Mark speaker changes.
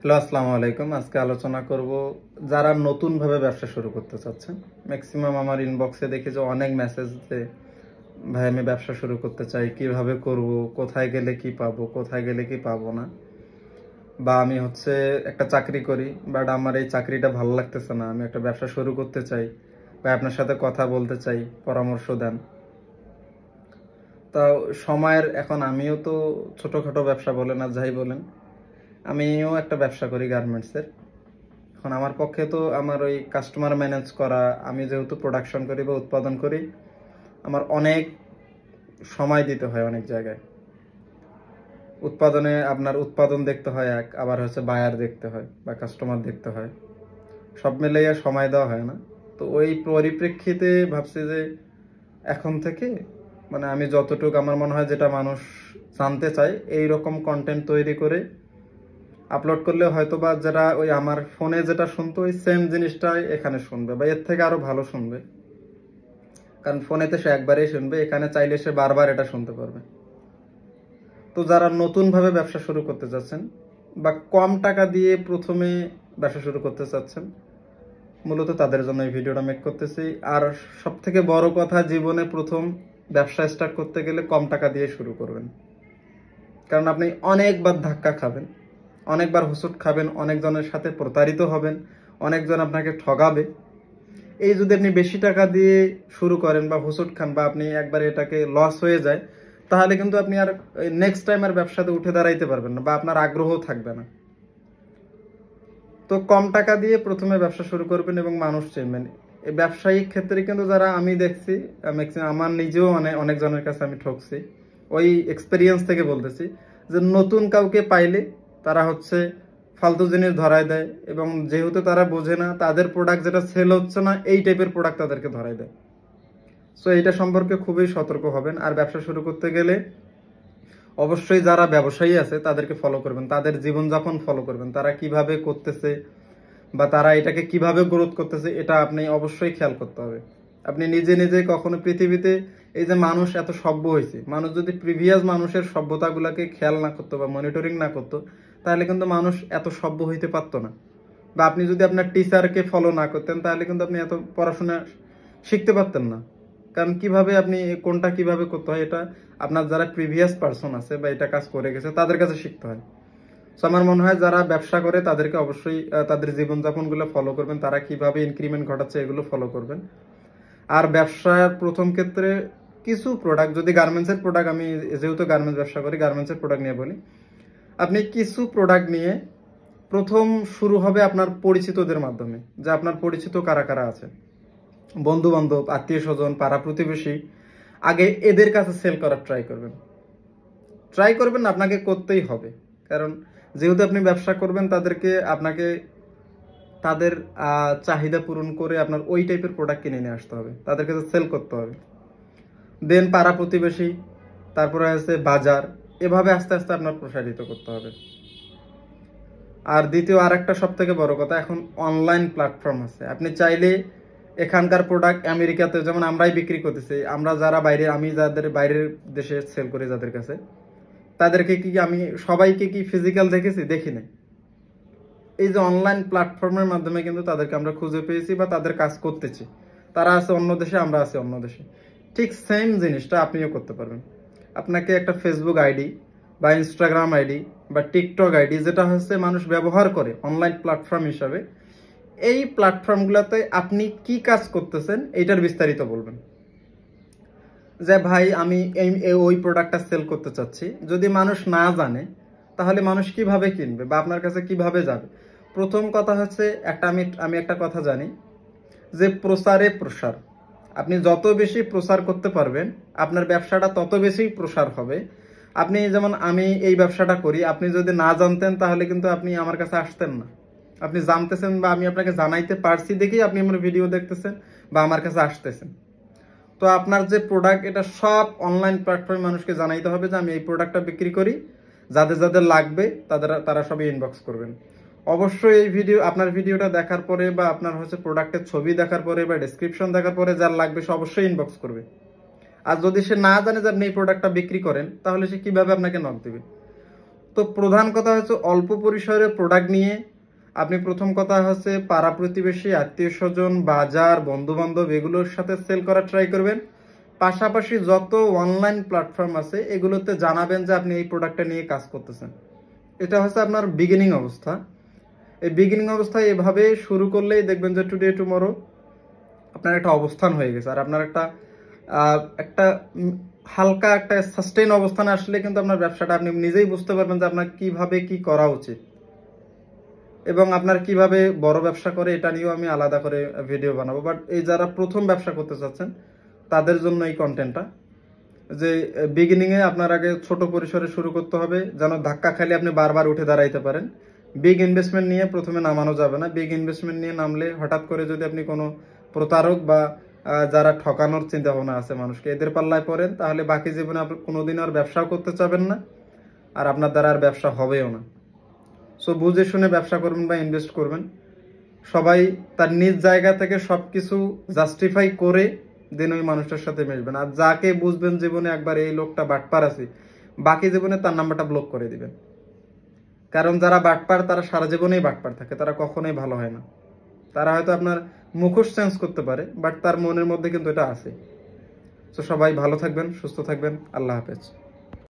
Speaker 1: Hello, আসসালামু আলাইকুম। আজকে আলোচনা করব যারা নতুনভাবে ব্যবসা শুরু করতে চাচ্ছেন। ম্যাক্সিমাম আমার ইনবক্সে দেখি যে অনেক মেসেজ যে ভাই আমি ব্যবসা শুরু করতে চাই, কিভাবে করব, কোথায় গেলে কি পাবো, কোথায় গেলে কি পাবো না, বা আমি একটা চাকরি করি বাট আমার এই চাকরিটা ভালো লাগতেছে না, আমি একটা ব্যবসা শুরু করতে চাই বা আপনার সাথে কথা বলতে চাই, পরামর্শ দেন। তা সময়ের এখন আমিও তো ছোটখাটো ব্যবসা বলেন আর যাই বলেন, আমিও একটা ব্যবসা করি গার্মেন্টসের। এখন আমার পক্ষে তো আমার ওই কাস্টমার ম্যানেজ করা, আমি যেহেতু প্রোডাকশন করি বা উৎপাদন করি, আমার অনেক সময় দিতে হয় অনেক জায়গায়। উৎপাদনে আপনার উৎপাদন দেখতে হয় এক, আবার বায়ার দেখতে হয় বা কাস্টমার দেখতে হয়, সব মিলিয়ে সময় দেওয়া হয় না। তো ওই পরিপ্রেক্ষিতে ভাবছি যে এখন থেকে মানে আমি যতটুকু আমার মনে হয় যেটা মানুষ জানতে চায় এই রকম কন্টেন্ট তৈরি করে আপলোড করলে হয়তো বা যারা ওই আমার ফোনে যেটা শুনতো ওই সেম জিনিসটাই এখানে শুনবে বা এর থেকে আরো ভালো শুনবে। কারণ ফোনেতে সে একবারেই শুনবে, এখানে চাইলে সে বারবার এটা শুনতে পারবে। তো যারা নতুনভাবে ব্যবসা শুরু করতে চাচ্ছেন বা কম টাকা দিয়ে প্রথমে ব্যবসা শুরু করতে চাচ্ছেন, মূলত তাদের জন্য এই ভিডিওটা মেক করতেছি। আর সব থেকে বড় কথা, জীবনে প্রথম ব্যবসা স্টার্ট করতে গেলে কম টাকা দিয়ে শুরু করবেন। কারণ আপনি অনেকবার ধাক্কা খাবেন, অনেকবার হোঁচট খাবেন, অনেকজনের সাথে প্রতারিত হবেন, অনেকজন আপনাকে ঠগাবে। এই যদি আপনি বেশি টাকা দিয়ে শুরু করেন বা হোঁচট খান বা আপনি একবার এটাকে লস হয়ে যায়, তাহলে কিন্তু আপনি আর নেক্সট টাইম আর ব্যবসাতে উঠে দাঁড়াইতে পারবেন না বা আপনার আগ্রহ থাকবে না। তো কম টাকা দিয়ে প্রথমে ব্যবসা শুরু করবেন এবং মানুষ চিনবেন। এই ব্যবসায়িক ক্ষেত্রে কিন্তু যারা আমি দেখছি, ম্যাক্সিমাম আমার নিজেও অনেকজনের কাছে আমি ঠকছি, ওই এক্সপেরিয়েন্স থেকে বলতেছি যে নতুন কাউকে পাইলে তারা ফালতু জিনিস ধরায় দেয়, এবং যেহেতু তারা বোঝে না তাদের প্রোডাক্ট যেটা সেল হচ্ছে না, এই টাইপের প্রোডাক্ট তাদেরকে ধরায় দেয়। সো এইটা সম্পর্কে খুবই সতর্ক হবেন। আর ব্যবসা শুরু করতে গেলে অবশ্যই যারা ব্যবসায়ী আছে তাদেরকে ফলো করবেন, তাদের জীবনযাপন ফলো করবেন, তারা কিভাবে করতেছে বা তারা এটাকে কিভাবে গ্রোথ করতেছে এটা আপনি অবশ্যই খেয়াল করতে হবে। আপনি নিজে নিজে কখনো পৃথিবীতে এই যে মানুষ এত সভ্য হয়েছে, মানুষ যদি প্রিভিয়াস মানুষের সভ্যতাগুলোকে খেয়াল না করতো বা মনিটরিং না করতো, তাহলে কিন্তু মানুষ এত সভ্য হইতে পারতো না। বা আপনি যদি আপনার টিচারকে ফলো না করতেন, তাহলে কিন্তু আপনি এত পড়াশোনা শিখতে পারতেন না। কারণ কিভাবে আপনি কোনটা কিভাবে করতে হয়, এটা আপনার যারা প্রিভিয়াস পার্সন আছে বা এটা কাজ করে গেছে তাদের কাছে শিখতে হয়। সো আমার মনে হয় যারা ব্যবসা করে তাদেরকে অবশ্যই তাদের জীবনযাপনগুলো ফলো করবেন, তারা কিভাবে ইনক্রিমেন্ট ঘটাচ্ছে এগুলো ফলো করবেন। আর ব্যবসার প্রথম ক্ষেত্রে কিছু প্রোডাক্ট, যদি গার্মেন্টসের প্রোডাক্ট, আমি যেহেতু গার্মেন্টস ব্যবসা করি গার্মেন্টসের প্রোডাক্ট নিয়ে বলি, আপনি কিছু প্রোডাক্ট নিয়ে প্রথম শুরু হবে আপনার পরিচিতদের মাধ্যমে, যে আপনার পরিচিত কারা কারা আছে, বন্ধু বান্ধব, আত্মীয় স্বজন, পাড়া প্রতিবেশী, আগে এদের কাছে সেল করার ট্রাই করবেন। আপনাকে করতেই হবে, কারণ যেহেতু আপনি ব্যবসা করবেন আপনাকে তাদের চাহিদা পূরণ করে আপনার ওই টাইপের প্রোডাক্ট কিনে নিয়ে আসতে হবে, তাদের কাছে সেল করতে হবে। দেন পাড়া প্রতিবেশী, তারপরে বাজার, এভাবে আস্তে আস্তে আপনার প্রসারিত করতে হবে। আর দ্বিতীয় আর একটা সব থেকে বড় কথা, এখন অনলাইন প্ল্যাটফর্ম আছে, আপনি চাইলে এখানকার প্রোডাক্ট আমেরিকাতে যেমন আমরাই বিক্রি করতেছি, আমরা যারা বাইরে, আমি যাদের বাইরের দেশে সেল করি যাদের কাছে, তাদেরকে কি আমি সবাইকে কি ফিজিক্যাল দেখেছি? দেখি না। এই যে অনলাইন প্ল্যাটফর্মের মাধ্যমে কিন্তু তাদেরকে আমরা খুঁজে পেয়েছি বা তাদের কাজ করতেছি। তারা আছে অন্য দেশে, আমরা আছি অন্য দেশে। ঠিক সেম জিনিসটা আপনিও করতে পারবেন। আপনাকে একটা ফেসবুক আইডি বা ইনস্টাগ্রাম আইডি বা টিকটক আইডি, যেটা মানুষ ব্যবহার করে অনলাইন প্ল্যাটফর্ম হিসাবে, এই প্ল্যাটফর্মগুলোতে আপনি কি কাজ করতেছেন এইটার বিস্তারিত বলবেন। যে ভাই আমি ওই প্রোডাক্টটা সেল করতে চাচ্ছি। যদি মানুষ না জানে তাহলে মানুষ কিভাবে কিনবে বা আপনার কাছে কিভাবে যাবে? প্রথম কথা আমি একটা কথা জানি যে প্রসারে প্রসার। আপনি যত বেশি প্রসার করতে পারবেন আপনার ব্যবসাটা তত বেশি প্রসার হবে। আপনি যেমন আমি এই ব্যবসাটা করি, আপনি যদি না জানতেন তাহলে কিন্তু আপনি আমার কাছে আসতেন না। আপনি জানতেছেন বা আমি আপনাকে জানাইতে পারছি দেখেই আপনি আমার ভিডিও দেখতেছেন বা আমার কাছে আসতেছেন। তো আপনার যে প্রোডাক্ট, এটা সব অনলাইন প্ল্যাটফর্মে মানুষকে জানাইতে হবে যে আমি এই প্রোডাক্টটা বিক্রি করি, যাদের যাদের লাগবে তারা সবই ইনবক্স করবেন। অবশ্যই এই আপনার ভিডিওটা দেখার পরে বা আপনার প্রোডাক্টের ছবি দেখার পরে বা ডেসক্রিপশন দেখার পরে যার লাগবে সে অবশ্যই ইনবক্স করবে। আর যদি সে না জানে যে আপনি এই প্রোডাক্টটা বিক্রি করেন, তাহলে সে কিভাবে আপনাকে নক দেবে? তো প্রধান কথা হচ্ছে অল্প পরিসরে প্রোডাক্ট নিয়ে আপনি প্রথম কথা হচ্ছে পাড়া প্রতিবেশী, আত্মীয় স্বজন, বাজার, বন্ধু বান্ধব এগুলোর সাথে সেল করার ট্রাই করবেন। পাশাপাশি যত অনলাইন প্ল্যাটফর্ম আছে এগুলোতে জানাবেন যে আপনি এই প্রোডাক্টটা নিয়ে কাজ করতেছেন। এটা হচ্ছে আপনার বিগিনিং অবস্থা। এই বিগিনিং অবস্থায় এভাবে শুরু করলেই দেখবেন যে টুডে টুমরো আপনার একটা অবস্থান হয়ে গেছে, আর আপনার একটা একটা হালকা একটা সাস্টেইন অবস্থানে আসলে কিন্তু আপনার ব্যবসাটা আপনি নিজেই বুঝতে পারবেন যে আপনার কিভাবে কি করা উচিত এবং আপনার কিভাবে বড় ব্যবসা করে এটা নিয়েও আমি আলাদা করে ভিডিও বানাবো। বাট এই যারা প্রথম ব্যবসা করতে চাচ্ছেন তাদের জন্য এই কন্টেন্টটা, যে বিগিনিংয়ে আপনার আগে ছোট পরিসরে শুরু করতে হবে, যেন ধাক্কা খালি আপনি বারবার উঠে দাঁড়াইতে পারেন। বিগ ইনভেস্টমেন্ট নিয়ে প্রথমে নামানো যাবে না। বিগ ইনভেস্টমেন্ট নিয়ে নামলে হঠাৎ করে যদি আপনি কোনো প্রতারক বা যারা ঠকানোর চিন্তা ভাবনা আছে মানুষকে, এদের পাল্লায় পড়েন, তাহলে বাকি জীবনে আপনি কোনোদিন আর ব্যবসাও করতে চাবেন না, আর আপনার দ্বারা আর ব্যবসা হবেও না। সো বুঝে শুনে ব্যবসা করবেন বা ইনভেস্ট করবেন। সবাই তার নিজ জায়গা থেকে সবকিছু জাস্টিফাই করে দেন ওই মানুষটার সাথে মিশবেন। আর যাকে বুঝবেন জীবনে একবার এই লোকটা বাটপার আছে, বাকি জীবনে তার নাম্বারটা ব্লক করে দিবেন। কারণ যারা বাটপার তারা সারা জীবনেই বাটপার থাকে, তারা কখনোই ভালো হয় না। তারা হয়তো আপনার মুখোশ চেঞ্জ করতে পারে, বাট তার মনের মধ্যে কিন্তু এটা আছে। তো সবাই ভালো থাকবেন, সুস্থ থাকবেন। আল্লাহ হাফেজ।